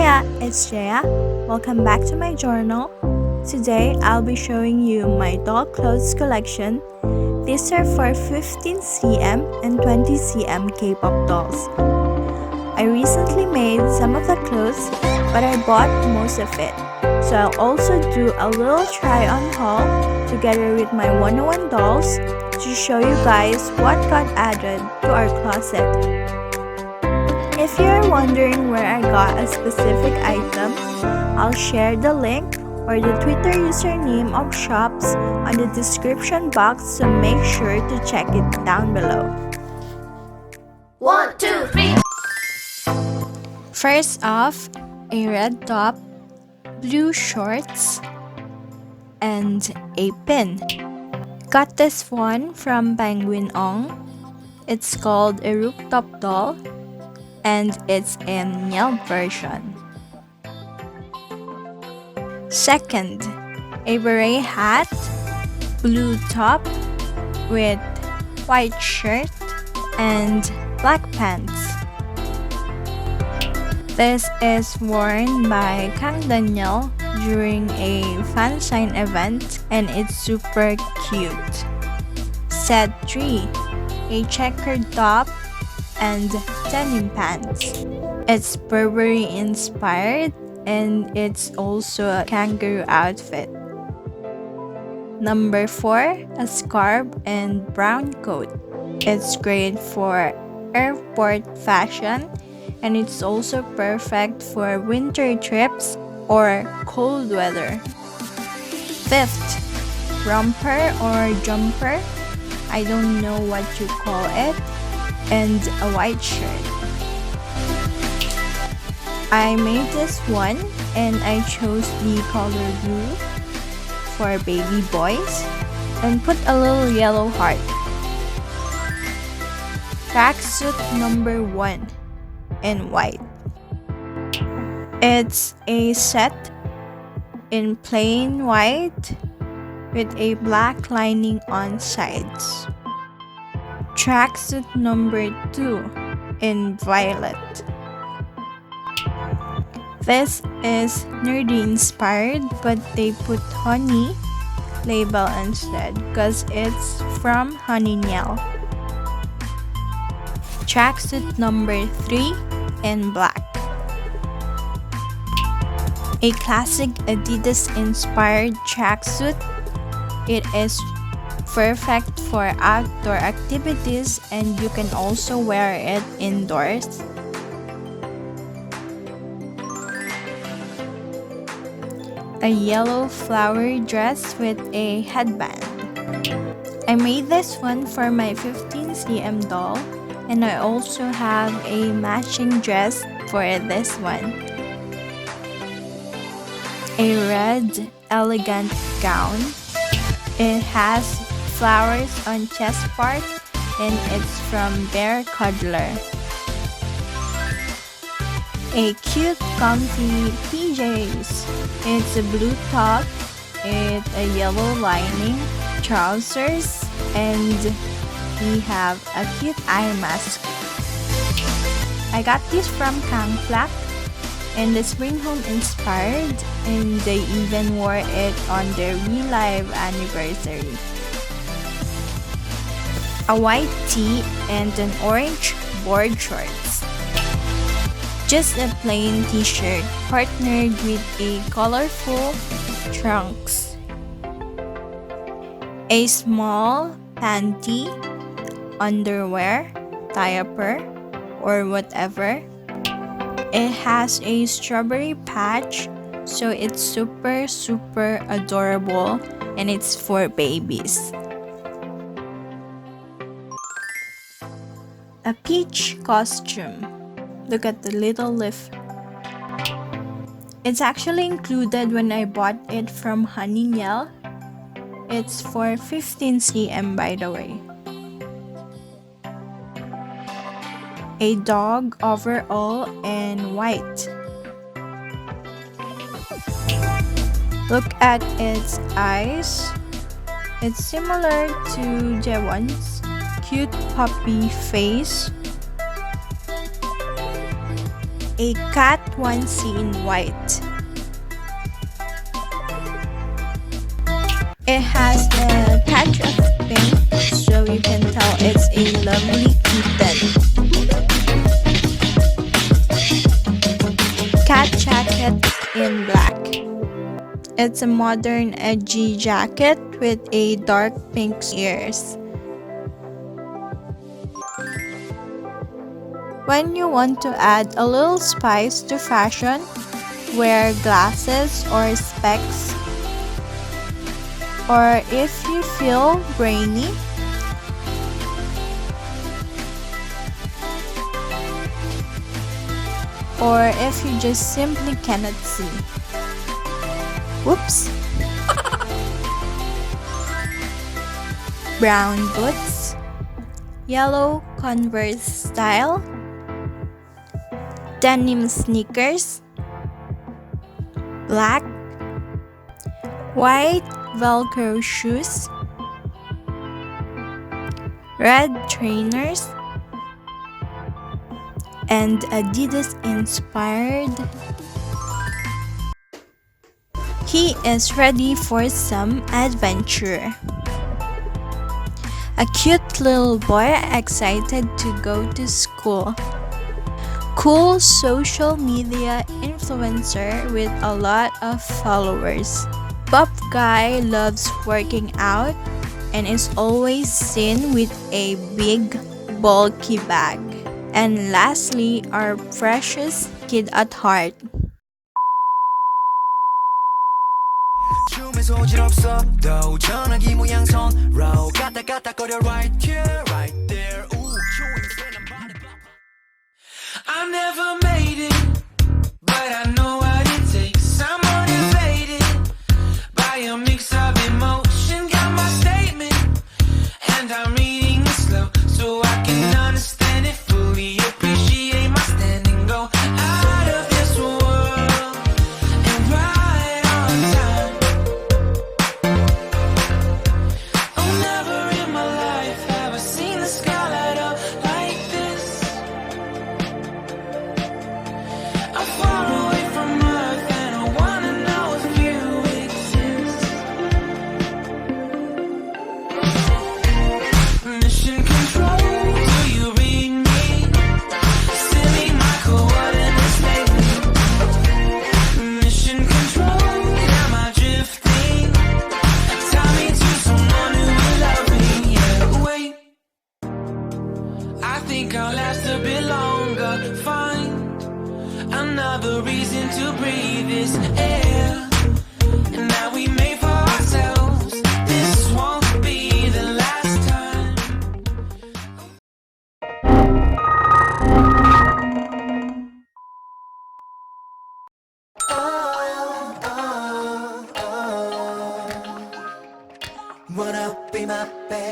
Hiya, it's Jaya. Welcome back to my journal. Today I'll be showing you my doll clothes collection. These are for 15cm and 20cm K-pop dolls. I recently made some of the clothes, but I bought most of it. So I'll also do a little try-on haul together with my 101 dolls to show you guys what got added to our closet. If you're wondering where I got a specific item, I'll share the link or the Twitter username of shops on the description box, so make sure to check it down below. 1, 2, 3. First off, a red top, blue shorts, and a pin. Got this one from Penguin Ong. It's called a rooftop doll, and it's in Yelp version. Second, a beret hat, blue top with white shirt and black pants. This is worn by Kang Daniel during a fan sign event and it's super cute. Set 3, a checkered top and denim pants. It's Burberry inspired and it's also a kangaroo outfit. Number 4, a scarf and brown coat. It's great for airport fashion and it's also perfect for winter trips or cold weather. Fifth, romper or jumper, I don't know what you call it, and a white shirt. I made this one and I chose the color blue for baby boys and put a little yellow heart. Tracksuit number 1 in white. It's a set in plain white with a black lining on sides. Tracksuit number 2 in violet. This is Nerdy Inspired, but they put honey label instead because it's from Honey Niel. Tracksuit number 3 in black. A classic Adidas Inspired tracksuit. It is perfect for outdoor activities and you can also wear it indoors. A yellow flower dress with a headband. I made this one for my 15cm doll and I also have a matching dress for this one. A red elegant gown. It has flowers on chest part and it's from Bear Cuddler. A cute comfy PJs. It's a blue top with a yellow lining, trousers, and we have a cute eye mask. I got this from Kang Flak and the Spring Home Inspired, and they even wore it on their Relive anniversary. A white tee and an orange board shorts. Just a plain t-shirt partnered with a colorful trunks. A small panty, underwear, diaper, or whatever. It has a strawberry patch, so it's super adorable and it's for babies. A peach costume. Look at the little leaf. It's actually included when I bought it from Honey Niel. It's for 15cm by the way. A dog overall in white. Look at its eyes. It's similar to Jaehwan's cute puppy face. A cat onesie in white. It has a patch of pink, so you can tell it's a lovely kitten. Cat jacket in black. It's a modern edgy jacket with a dark pink ears. When you want to add a little spice to fashion, wear glasses or specs. Or if you feel brainy, or if you just simply cannot see. Whoops! Brown boots, yellow Converse style, denim sneakers, black, white Velcro shoes, red trainers, and Adidas Inspired. He is ready for some adventure. A cute little boy excited to go to school. Cool social media influencer with a lot of followers. Pop guy loves working out and is always seen with a big, bulky bag. And lastly, our precious kid at heart. I never made it, but I know what it takes. I'm motivated by a mix of emotion. Got my statement, and I'm reading it slow so I can understand it fully. Appreciate my standing, go out of this world and right on time. Oh, never in my life have I seen the sky light up like this. I'm far away from Earth and I wanna know if you exist. Mission control, do you read me? Silly my coordinates lately. Mission control, am I drifting? Tie me to someone who will love me. Yeah, wait, I think I'll last a bit longer. Find another reason to breathe this air. And now we made for ourselves. This won't be the last time. Wanna be my baby?